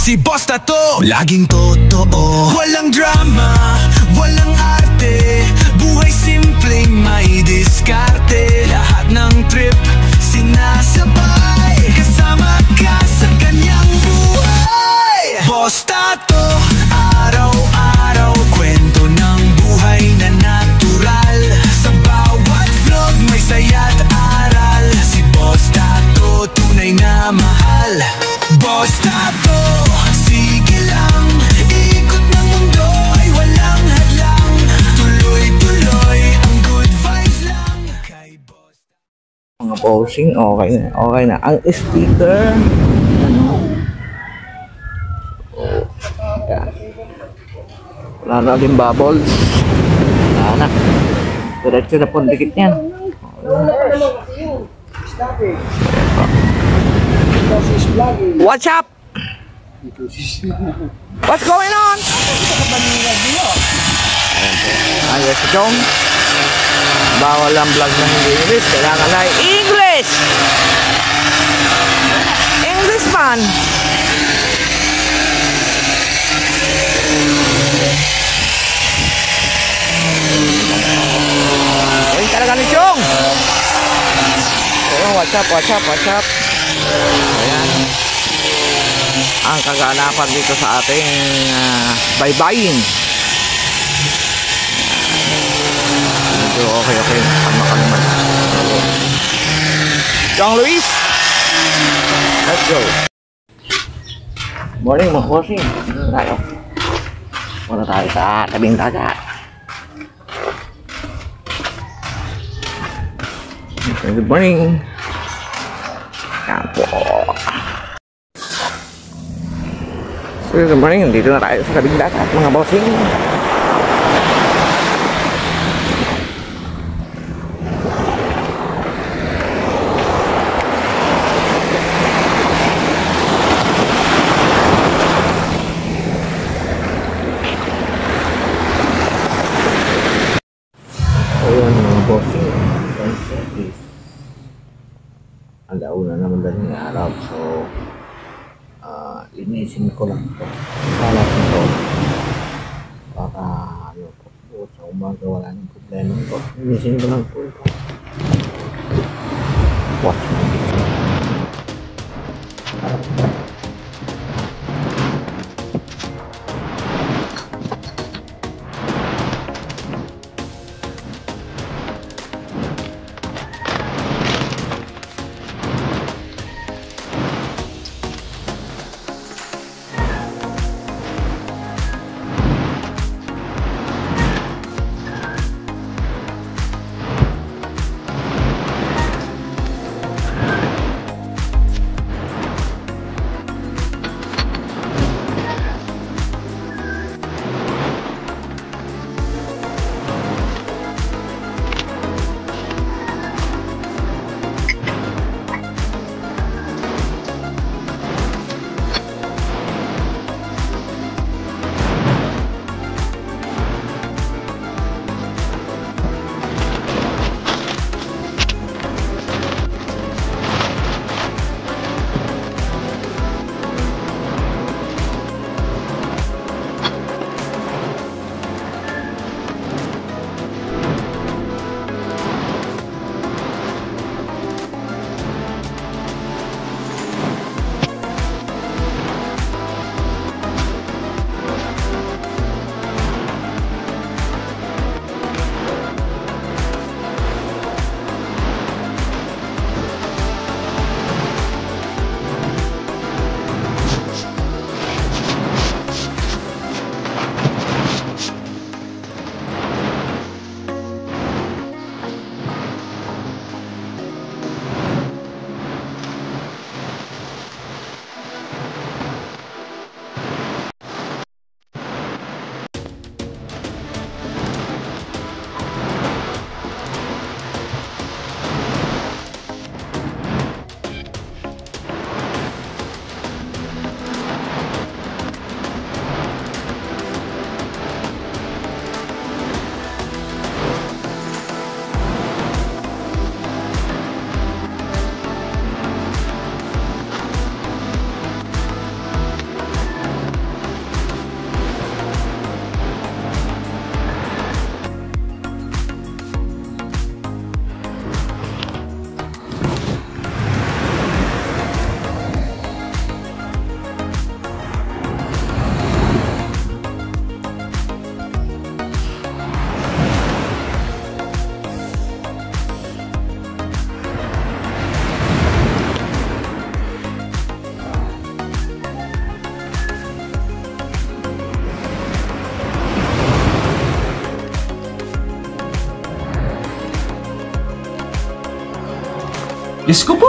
Si Boss Tato, laging totoo, walang drama, walang arte, buhay simpleng may diskarte. Lahat ng trip sinasabay, kasama ka sa kanyang buhay. Boss Tato, araw-araw kwento ng buhay na natural. Sa bawat vlog may saya't aral. Si Boss Tato, tunay na mahal. Boss Tato, sige lang, ikot ng mundo ay walang hadlang. Tuloy-tuloy ang good vibes lang kay Boss Tato. Mga posing, okay na. Okay na. Ang sticker, ano? Yan. Wala na din bubbles. Wala na. Diretso na po ang dikit niyan. What's up? What's going on? Ayos si Chong. Bawal ang vlog na hindi English. Kailangan na English! English man! Ay, talaga ni Chong! Ayun, what's up, what's up, what's up? Ayan. Ang kaganapan dito sa ating baybayin. Medyo okay. Kalma. Chong Luis, let's go. Morning mga bossing. Tayo. Muna tayo sa tabing dagat. Good morning. Yan po. Good morning. Dito na tayo sa tabing dagat mga bossing. Ayan mga bossing. Alauna naman daling araw, so linisin ko lang ito. Kalat nito para ano po, sa umaga wala ng problema ito. Linisin ko lang po ito. Watch mo. Diyos ko po!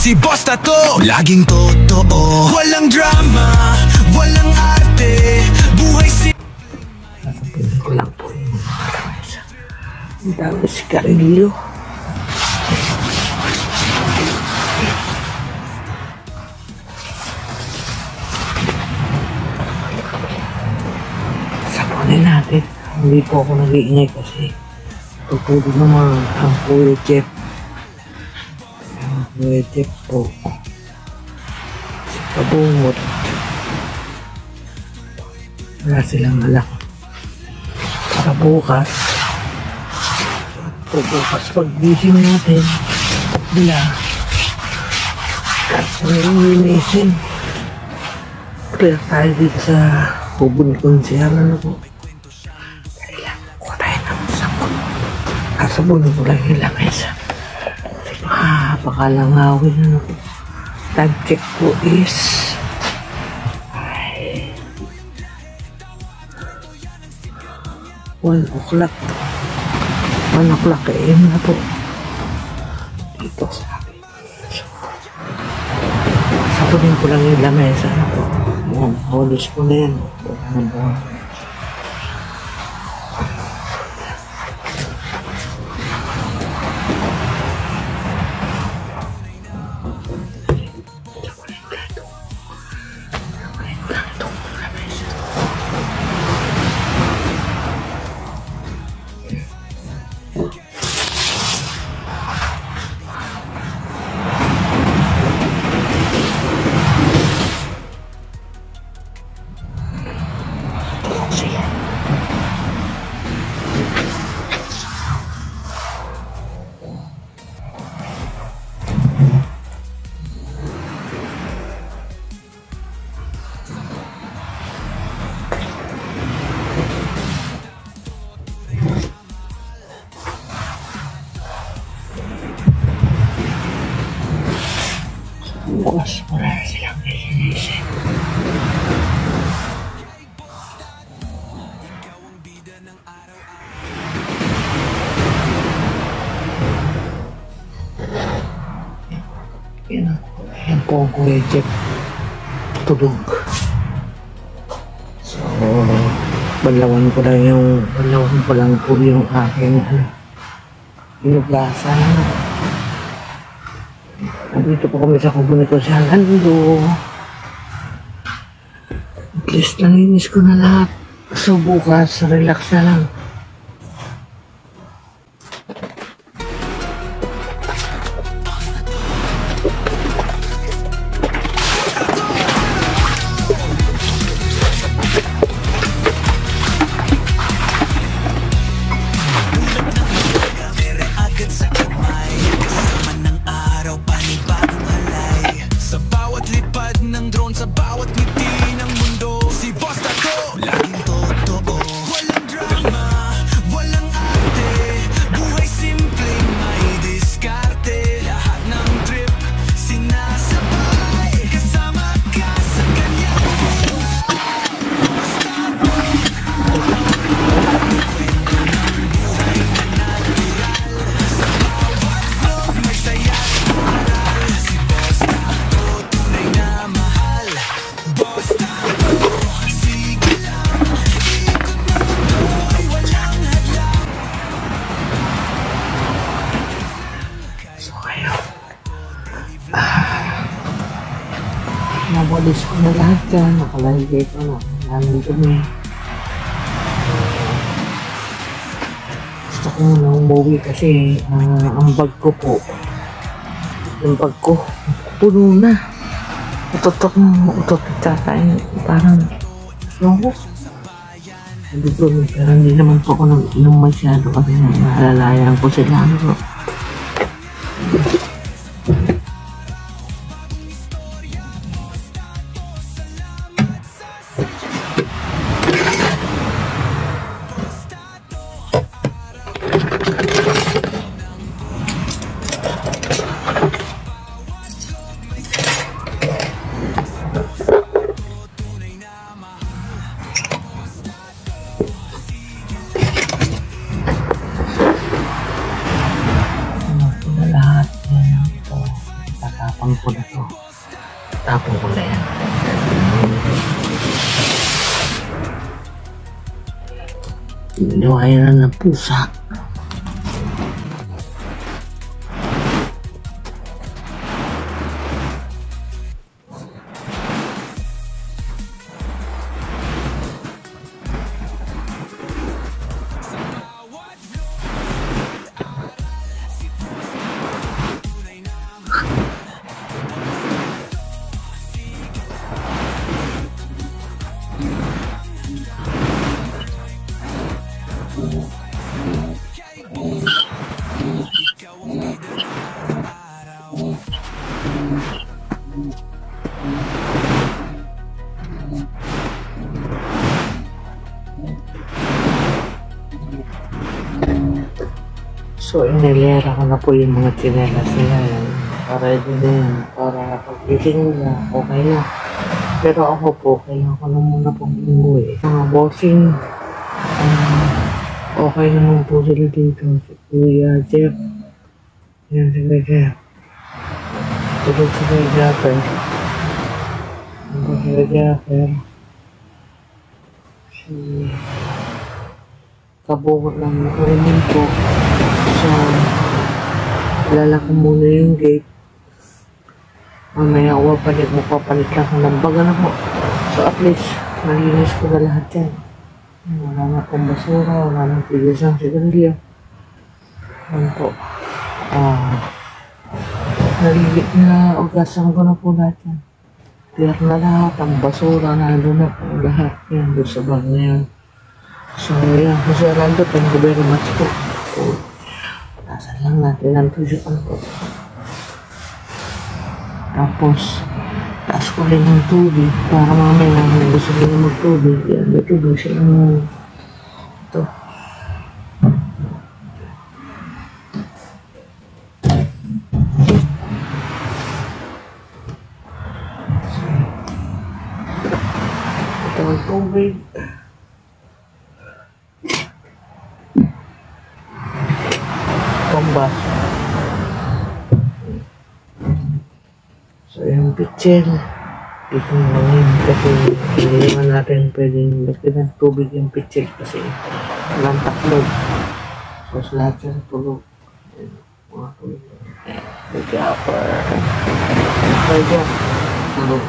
Si Boss Tato, laging totoo, walang drama, walang arte, buhay Sasabihin ko lang po yung mga lamesa. Ang dami sigarilyo. Sabunin natin. Hindi po ako nag-iingay kasi tutulog naman ang Kuya Jeff. Kuya Jeff po. Si Kabungot. Wala silang alam. Para bukas. Pag-gising natin. Bila. Kasi nilinisin. Clear tayo dito sa Hubon Konsyala na po. Dahil lang, kuha tayo ng sabon. Kasabunin ko lang yung lamesa. Pakalangawin na po. Time check po is 1 o'clock. 1 o'clock AM na po. Dito sa akin. So, sabunin ko lang yung lamesa na po. Holos ko na yan. Wala na buwan. po ang Kuya Jeff tulog. So, balawan ko lang po yung aking inugasan. Nandito po kami sa kubo ni Kuya Lando. At least nalinis ko na lahat. So bukas, relax na lang. Nabalis ko na lahat yan. Nakalagay ko na. Nandito na. Gusto ko na umuwi kasi ang bag ko po. Yung bag ko puno na. Utot tatay. Parang ako. Sabi ko, pero hindi naman po ako nag-inom masyado kasi naalalayan ko sila. Tapang ko na to. Tapang ko na yan. Niwayan na ng pusa. So, inilera ko na po yung mga tsinelas nila yan. Para din para pag-ising nila, okay na. Pero ako po, kailangan ko na muna pong umuwi. Mga bossing, okay naman po sila dito. Si Kuya Jeff. Yan si Kuya Jeff. Tulog si Kuya Jeff eh. Ano si Kuya Jeff eh. Si kabungot lang nakarinig po. So, kilala ko muna yung gate. Mamaya papalit lang ng baga na po. So, at least, nalinis ko na lahat yan. Wala na pong basura, wala na tigas ng sigarilyo. Yan po. Nalilit na, ugasan ko na po lahat yan. Clear na lahat, ang basura na doon na po lahat. Yan, doon sa bag na yan. So, yan, Kuya Lando, thank you very much po. Tasan lang natin ang tujuan po. Tapos, taas ko rin ng tubig para mamaya kung gusto nila magtubig. Yan, may tubig sila ng ito. Ito ang tubig. Pambaso. So, yung pitchel. Dito lang kasi hindi naman natin pwedeng lagyan ng tubig yung pitchel kasi walang taklog. So sa lahat siya tulog. Mga tulog. The jumper. Tulog.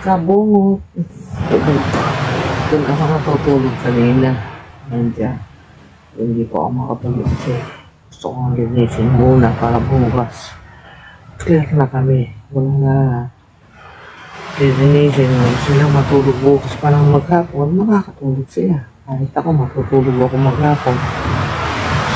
Kabungot. Tulog. Doon ako natutulog kanina. Nandiyan. Hindi po ako makatulog kasi gusto kong linisin muna para bukas. Clear na kami. Wala na linisin. Gusto lang matulog bukas parang maghapon. Makakatulog sila. Kahit ako matutulog ako maghapon.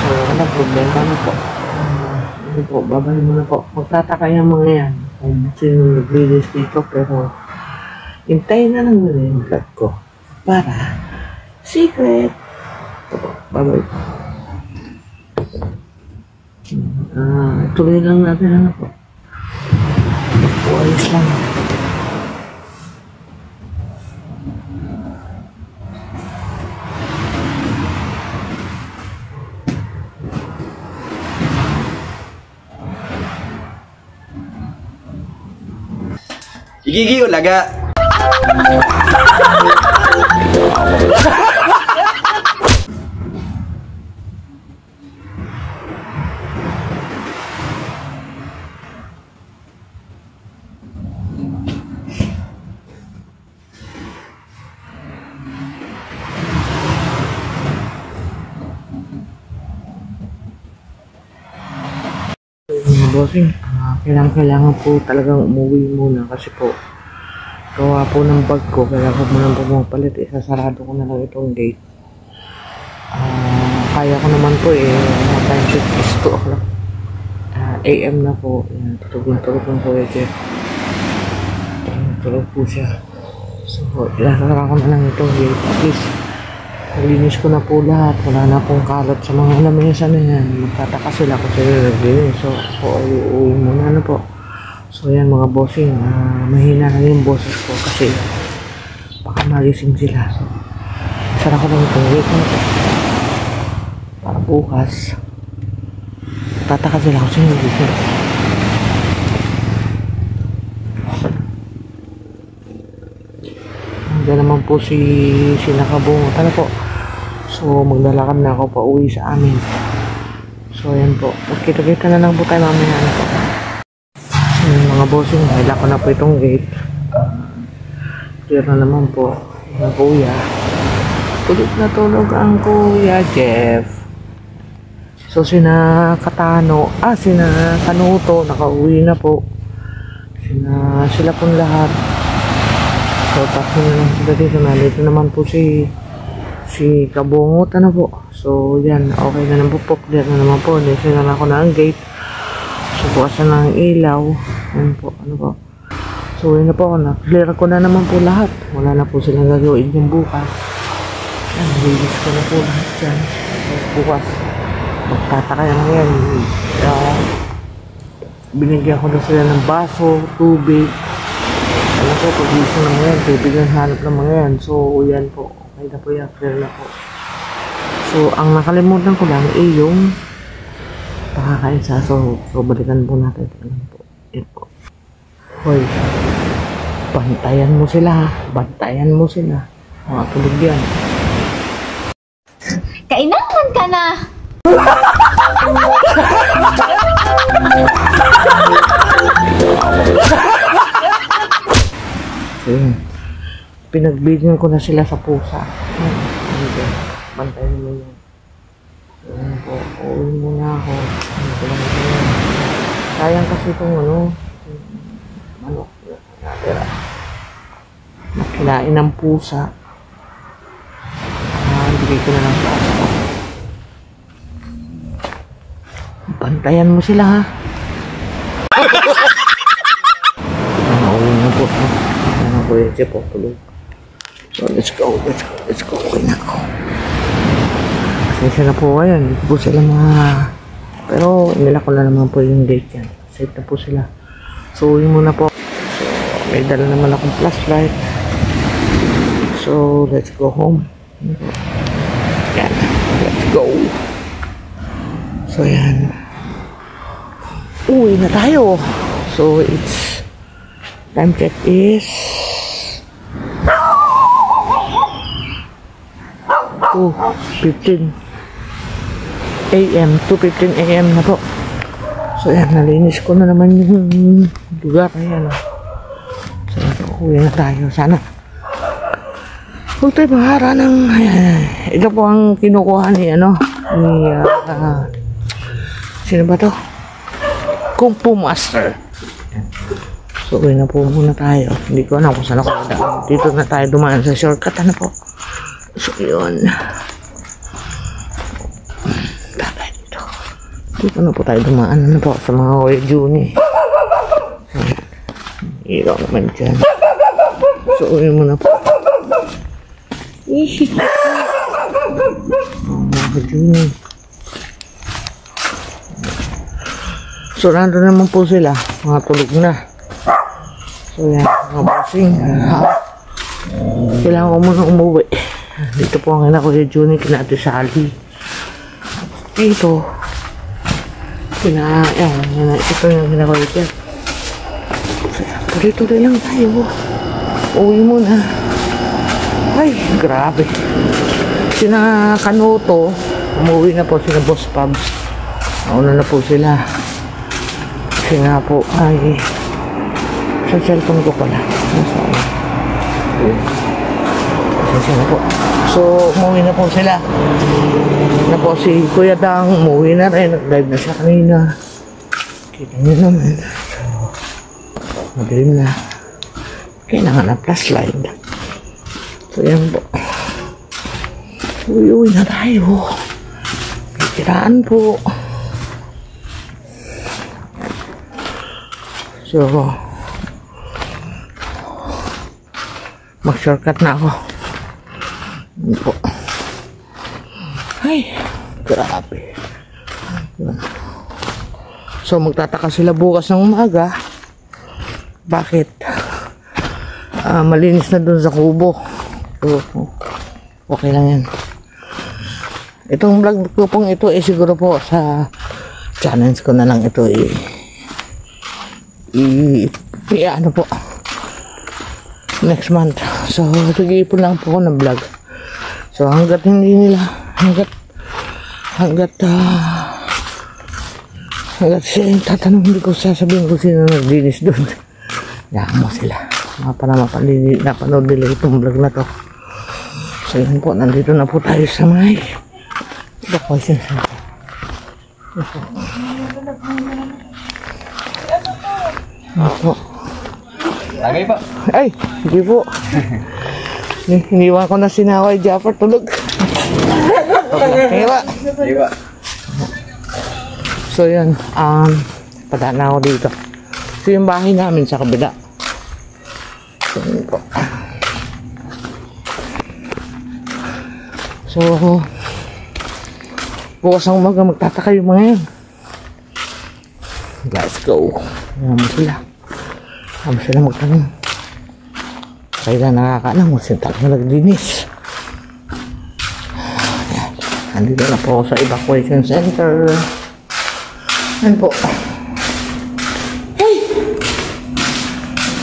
So wala problema na po. Ano po, babay mo na po. Magtataka yung mga yan. Kung sino naglilis dito pero hintayin na lang nila yung vlog ko. Para secret. Bye-bye. Tuloy lang natin ano po. Ayos lang. Gigi ulaga. Bossing, kailangan po talagang umuwi muna kasi po gawa po ng bag ko, kailangan ko muna po magpalit, isasarado ko na lang itong gate. Kaya ko naman po time shift is 2 o'clock AM na po. Tulog ng Kuya Jeff. Tulog po siya. So isasara ko na lang itong gate. At least nalinis ko na po lahat, wala na pong kalat sa mga lamesa na yan. Magtataka sila kasi naglinis. So uuwi muna na po. So yan mga bossing, mahina na yung boses ko kasi baka magising sila. So sara ko lang itong gate na po para bukas tataka sila kasi nagising. Diyan naman po si Nakabungot. Ano po? So, maglalakad na ako pa uwi sa amin. So, ayan po. Magkita-kita na lang po tayo mamaya. Ano po? Mga bossing, hila ko na po itong gate. Clear na naman po. Yung kuya. Tulog na tulog ang Kuya Jeff. So, sina Kanuto, nakauwi na po. Sila pong lahat. So, tapos na lang sila dito. Nandito naman po si Kabungot. Ano po? So, yan. Okay na naman po. Clear na naman po. Nisa na ako na ang gate. So, bukasan na ang ilaw. Yan po. Ano po? So, yun na po. Clear ko na naman po lahat. Wala na po silang gagawin yung bukas. Yan. Release ko na po lahat dyan. So, bukas. Magtataka yan ngayon. Binigyan ko na sila ng baso, tubig. Ano po, pag-isip na ngayon, tubig ang hanap ng mga yan. So, yan po. Okay na po yan. Clear na po. So, ang nakalimutan ko lang yung pakakainsa. So, balikan po natin. Yan po. Yan po. Hoy, bantayan mo sila ha. Bantayan mo sila. Mga tulog yan. Kainaman ka na! So, yun. Pinagbigyan ko na sila sa pusa. Bantayan mo yan. Ayan po. Uwi muna ako. Sayang kasi itong manok. Natira. Nakinain ng pusa. Bigay ko na lang sa ako. Bantayan mo sila ha. Uwi na po. Kuya Jeff, tulog. So, let's go. Okay na ako. Pasensya na po kayo. Hindi po sila pero, nila ko na naman po yung gate yan. Safe na po sila. So, uwi muna po. So, may dala naman akong flashlight. So, let's go home. Yan. Let's go. So, yan. uwi na tayo. So it's time check is 2:15 AM. 2:15 AM na po. So yan, nalinis ko na naman yung lugar. Ayan o. So uwi na tayo. Sana huwag tayo mahara ng ito po ang kinukuha ni sino ba to? Kung Fu Master. So uwi na po muna tayo. Hindi ko alam kung saan ako daan. Dito na tayo dumaan sa shortcut. Ano po? So yun, tagay dito. Dito na po tayo dumaan. Ano po? Sa mga Kuya Juni. Ilaw naman dyan. So uwi muna po. Mga Juni. So nandun naman po sila. Mga tulog na. So yan, mga bossing. Kailangan ko muna umuwi. Dito po ang kina Kuya Juni, kina Ate Sally. Dito ito yung kina Kuya Jeff. Tuloy-tuloy lang tayo. Uwi muna. Ay, grabe. Sina Kanuto, umuwi na po sila Boss Pubs. Nauna na po sila. Kasi nga po ay sa cellphone ko pala. Kasi na po. So, umuwi na po sila. Na po si Kuya Dang, umuwi na rin. Nag-live na siya kanina. Kita nyo naman. So, madilim na. Kailangan na plus line. So, yan po. Uwi na tayo. Pitiraan po. So, mag-shortcut na ako. Yan po. Ay, grabe. So, magtataka sila bukas ng umaga. Bakit? Malinis na dun sa kubo. So, okay lang yan. Itong vlog ko pong ito siguro po sa challenge ko na lang ito ano po next month. So nag-iipon lang po ako ng vlog. So hanggat hindi nila hanggat siya tatanong, hindi ko sasabihin kung sino naglinis doon. Yaman mo sila para napanood nila itong vlog na to. So yun po, nandito na po tayo sa may evacuation center. Opo. Lagay pa. Ay, hindi po. Iniwan ko na sinaway Jaffer, tulog. Iwa. So yun, padaan na ako dito. So yung bahay namin sa kabila. So yun po. So bukas ang umaga magtataka yung mga yan. Let's go. Ayan mo sila. Ayan mo sila magtanong. Kaya nakakaalam mo sila talaga naglinis. Ayan. Nandito na po ako sa evacuation center. Ayan po. Hey!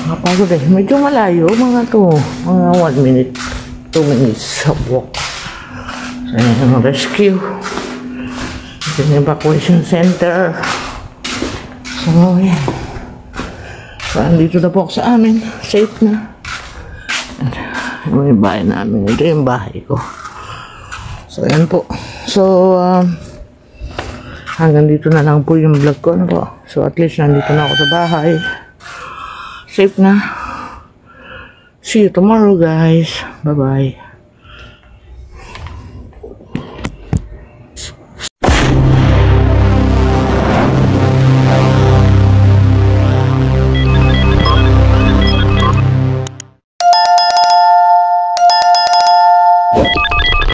Nakapagod eh. Medyo malayo mga to. Mga 1 minute, 2 minutes of walk. So ayan ang rescue. Ito yung evacuation center. So, yan. So, andito na po ako sa amin. Safe na. Ito yung bahay namin. Ito yung bahay ko. So, yan po. So, hanggang dito na lang po yung vlog ko. Ano po? So, at least nandito na ako sa bahay. Safe na. See you tomorrow, guys. Bye-bye. What?